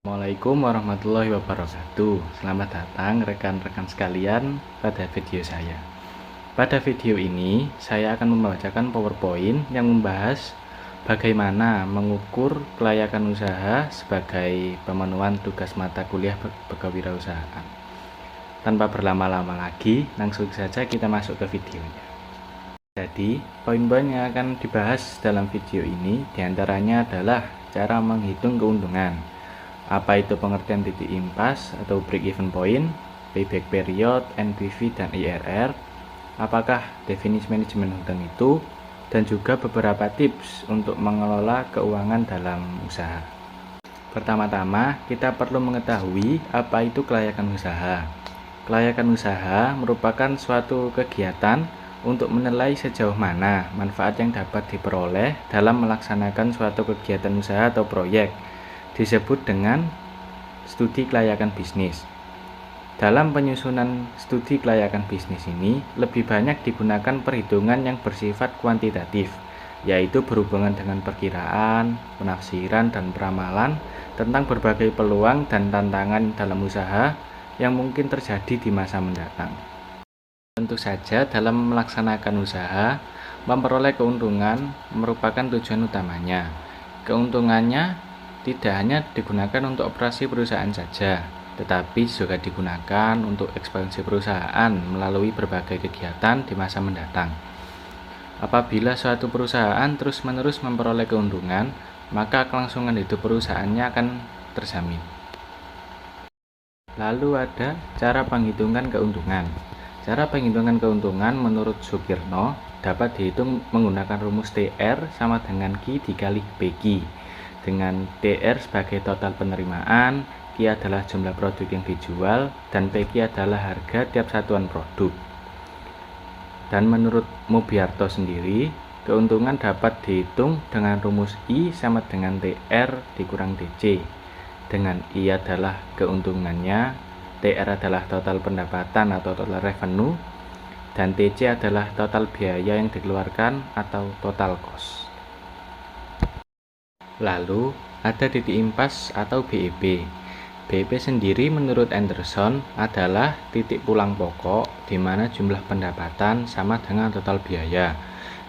Assalamualaikum warahmatullahi wabarakatuh. Selamat datang rekan-rekan sekalian pada video saya. Pada video ini, saya akan membacakan PowerPoint yang membahas bagaimana mengukur kelayakan usaha sebagai pemenuhan tugas mata kuliah kewirausahaan. Tanpa berlama-lama lagi, langsung saja kita masuk ke videonya. Jadi, poin-poin yang akan dibahas dalam video ini diantaranya adalah cara menghitung keuntungan. Apa itu pengertian titik impas atau break even point, payback period, NPV, dan IRR, apakah definisi manajemen hutang itu, dan juga beberapa tips untuk mengelola keuangan dalam usaha. Pertama-tama, kita perlu mengetahui apa itu kelayakan usaha. Kelayakan usaha merupakan suatu kegiatan untuk menilai sejauh mana manfaat yang dapat diperoleh dalam melaksanakan suatu kegiatan usaha atau proyek, disebut dengan studi kelayakan bisnis. Dalam penyusunan studi kelayakan bisnis ini, lebih banyak digunakan perhitungan yang bersifat kuantitatif, yaitu berhubungan dengan perkiraan, penafsiran, dan peramalan tentang berbagai peluang dan tantangan dalam usaha yang mungkin terjadi di masa mendatang. Tentu saja dalam melaksanakan usaha, memperoleh keuntungan merupakan tujuan utamanya. Keuntungannya tidak hanya digunakan untuk operasi perusahaan saja, tetapi juga digunakan untuk ekspansi perusahaan melalui berbagai kegiatan di masa mendatang. Apabila suatu perusahaan terus-menerus memperoleh keuntungan, maka kelangsungan hidup perusahaannya akan terjamin. Lalu ada cara penghitungan keuntungan. Cara penghitungan keuntungan menurut Sukirno dapat dihitung menggunakan rumus TR sama dengan Q dikali PQ, dengan TR sebagai total penerimaan, Q adalah jumlah produk yang dijual, dan PQ adalah harga tiap satuan produk. Dan menurut Mubiarto sendiri, keuntungan dapat dihitung dengan rumus I sama dengan TR dikurang DC, dengan I adalah keuntungannya, TR adalah total pendapatan atau total revenue, dan TC adalah total biaya yang dikeluarkan atau total cost. Lalu ada titik impas atau BEP. BEP sendiri menurut Anderson adalah titik pulang pokok di mana jumlah pendapatan sama dengan total biaya.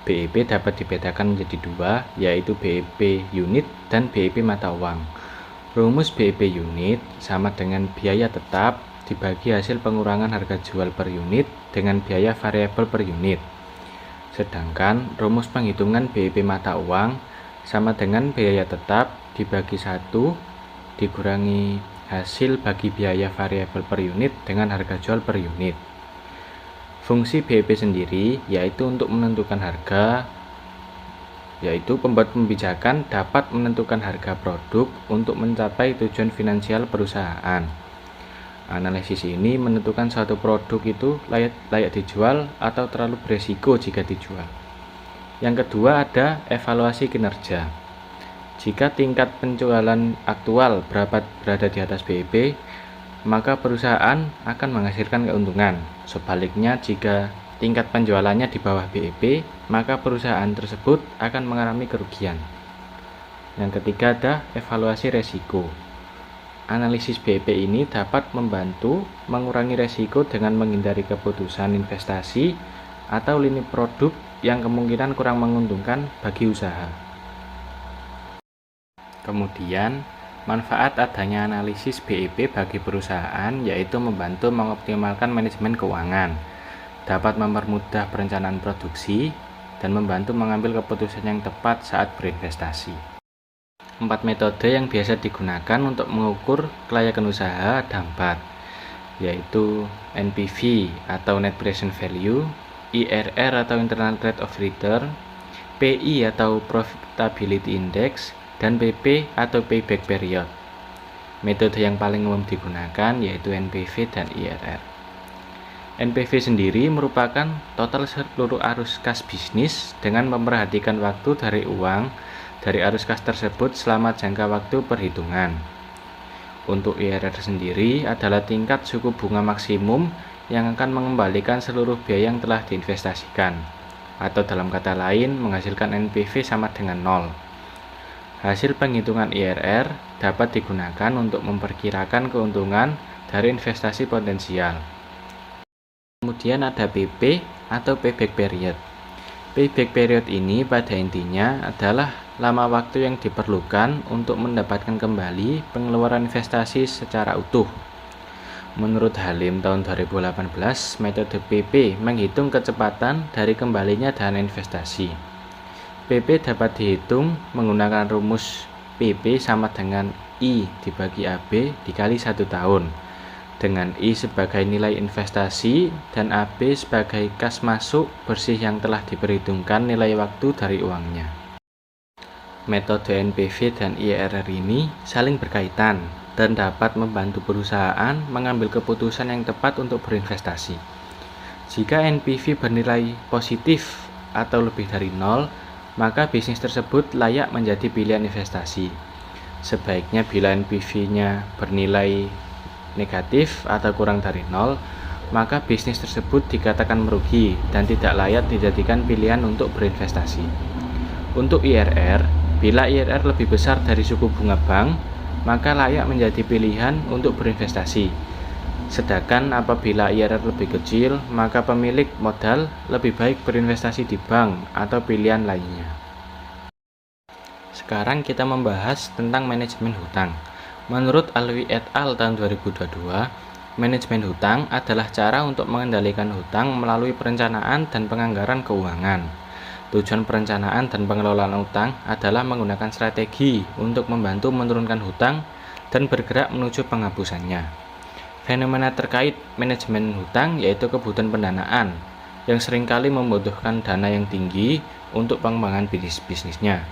BEP dapat dibedakan menjadi dua, yaitu BEP unit dan BEP mata uang. Rumus BEP unit sama dengan biaya tetap dibagi hasil pengurangan harga jual per unit dengan biaya variabel per unit. Sedangkan rumus penghitungan BEP mata uang sama dengan biaya tetap dibagi 1 dikurangi hasil bagi biaya variabel per unit dengan harga jual per unit. Fungsi BEP sendiri yaitu untuk menentukan harga, yaitu pembuat kebijakan dapat menentukan harga produk untuk mencapai tujuan finansial perusahaan. Analisis ini menentukan suatu produk itu layak dijual atau terlalu beresiko jika dijual. Yang kedua ada evaluasi kinerja. Jika tingkat penjualan aktual berada di atas BEP, maka perusahaan akan menghasilkan keuntungan. Sebaliknya, jika tingkat penjualannya di bawah BEP, maka perusahaan tersebut akan mengalami kerugian. Yang ketiga ada evaluasi resiko. Analisis BEP ini dapat membantu mengurangi resiko dengan menghindari keputusan investasi atau lini produk yang kemungkinan kurang menguntungkan bagi usaha. Kemudian, manfaat adanya analisis BEP bagi perusahaan yaitu membantu mengoptimalkan manajemen keuangan, dapat mempermudah perencanaan produksi, dan membantu mengambil keputusan yang tepat saat berinvestasi. 4 metode yang biasa digunakan untuk mengukur kelayakan usaha ada 4, yaitu NPV atau Net Present Value, IRR atau Internal Rate of Return, PI atau Profitability Index, dan PP atau Payback Period. Metode yang paling umum digunakan yaitu NPV dan IRR. NPV sendiri merupakan total seluruh arus kas bisnis dengan memperhatikan waktu dari uang dari arus kas tersebut selama jangka waktu perhitungan. Untuk IRR sendiri adalah tingkat suku bunga maksimum yang akan mengembalikan seluruh biaya yang telah diinvestasikan, atau dalam kata lain menghasilkan NPV sama dengan 0. Hasil penghitungan IRR dapat digunakan untuk memperkirakan keuntungan dari investasi potensial. Kemudian ada PP atau payback period. Payback period ini pada intinya adalah lama waktu yang diperlukan untuk mendapatkan kembali pengeluaran investasi secara utuh. Menurut Halim tahun 2018, metode PP menghitung kecepatan dari kembalinya dana investasi. PP dapat dihitung menggunakan rumus PP sama dengan I dibagi AB dikali 1 tahun, dengan I sebagai nilai investasi dan AB sebagai kas masuk bersih yang telah diperhitungkan nilai waktu dari uangnya. Metode NPV dan IRR ini saling berkaitan dan dapat membantu perusahaan mengambil keputusan yang tepat untuk berinvestasi. Jika NPV bernilai positif atau lebih dari 0, maka bisnis tersebut layak menjadi pilihan investasi. Sebaiknya bila NPV-nya bernilai negatif atau kurang dari 0, maka bisnis tersebut dikatakan merugi dan tidak layak dijadikan pilihan untuk berinvestasi. Untuk IRR, bila IRR lebih besar dari suku bunga bank, maka layak menjadi pilihan untuk berinvestasi. Sedangkan apabila IRR lebih kecil, maka pemilik modal lebih baik berinvestasi di bank atau pilihan lainnya. Sekarang kita membahas tentang manajemen hutang. Menurut Alwi et al. Tahun 2022, manajemen hutang adalah cara untuk mengendalikan hutang melalui perencanaan dan penganggaran keuangan. Tujuan perencanaan dan pengelolaan hutang adalah menggunakan strategi untuk membantu menurunkan hutang dan bergerak menuju penghapusannya. Fenomena terkait manajemen hutang yaitu kebutuhan pendanaan yang seringkali membutuhkan dana yang tinggi untuk pengembangan bisnisnya.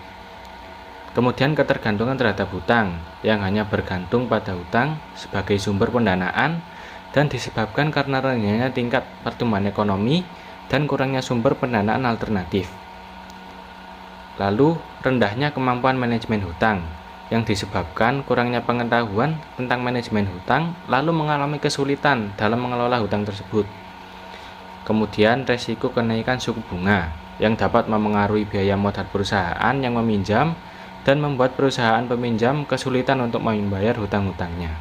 Kemudian ketergantungan terhadap hutang yang hanya bergantung pada hutang sebagai sumber pendanaan dan disebabkan karena rendahnya tingkat pertumbuhan ekonomi dan kurangnya sumber pendanaan alternatif. Lalu, rendahnya kemampuan manajemen hutang yang disebabkan kurangnya pengetahuan tentang manajemen hutang lalu mengalami kesulitan dalam mengelola hutang tersebut. Kemudian, resiko kenaikan suku bunga yang dapat memengaruhi biaya modal perusahaan yang meminjam dan membuat perusahaan peminjam kesulitan untuk membayar hutang-hutangnya.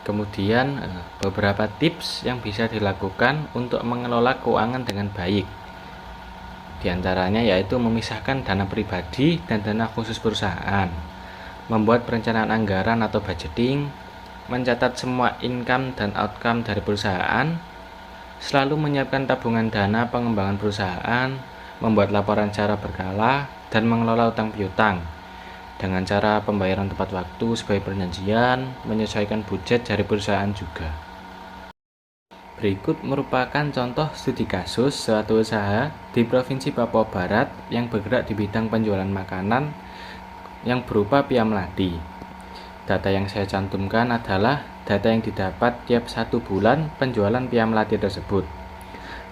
Kemudian, beberapa tips yang bisa dilakukan untuk mengelola keuangan dengan baik. Di antaranya yaitu memisahkan dana pribadi dan dana khusus perusahaan, membuat perencanaan anggaran atau budgeting, mencatat semua income dan outcome dari perusahaan, selalu menyiapkan tabungan dana pengembangan perusahaan, membuat laporan secara berkala, dan mengelola utang piutang dengan cara pembayaran tepat waktu sebagai perjanjian, menyesuaikan budget dari perusahaan juga. Berikut merupakan contoh studi kasus suatu usaha di Provinsi Papua Barat yang bergerak di bidang penjualan makanan yang berupa pia melati. Data yang saya cantumkan adalah data yang didapat tiap 1 bulan penjualan pia melati tersebut.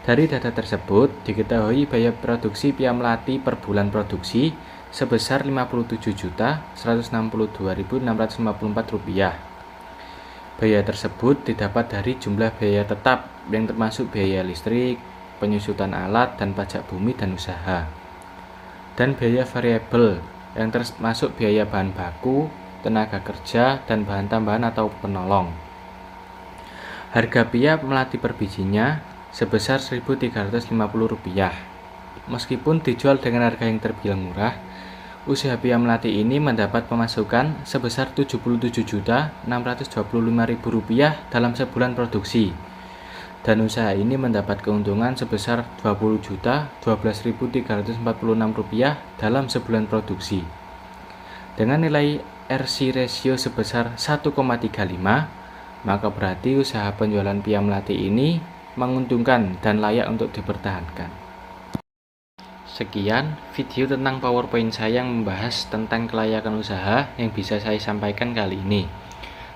Dari data tersebut diketahui biaya produksi pia melati per bulan produksi sebesar Rp57.162.654. Biaya tersebut didapat dari jumlah biaya tetap yang termasuk biaya listrik, penyusutan alat dan pajak bumi dan usaha, dan biaya variabel yang termasuk biaya bahan baku, tenaga kerja, dan bahan tambahan atau penolong. Harga pia melati per bijinya sebesar Rp1.350. Meskipun dijual dengan harga yang terbilang murah, usaha pia melati ini mendapat pemasukan sebesar Rp70.625.000 dalam sebulan produksi, dan usaha ini mendapat keuntungan sebesar Rp20.012.346 dalam sebulan produksi. Dengan nilai RC ratio sebesar 1,35, maka berarti usaha penjualan pia melati ini menguntungkan dan layak untuk dipertahankan. Sekian video tentang PowerPoint saya yang membahas tentang kelayakan usaha yang bisa saya sampaikan kali ini.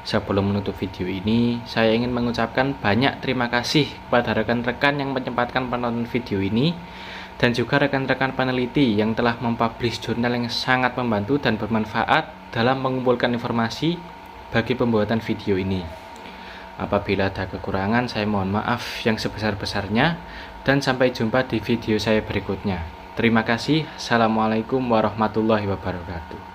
Sebelum menutup video ini, saya ingin mengucapkan banyak terima kasih kepada rekan-rekan yang menyempatkan penonton video ini, dan juga rekan-rekan peneliti yang telah mempublish jurnal yang sangat membantu dan bermanfaat dalam mengumpulkan informasi bagi pembuatan video ini. Apabila ada kekurangan, saya mohon maaf yang sebesar-besarnya, dan sampai jumpa di video saya berikutnya. Terima kasih. Assalamualaikum warahmatullahi wabarakatuh.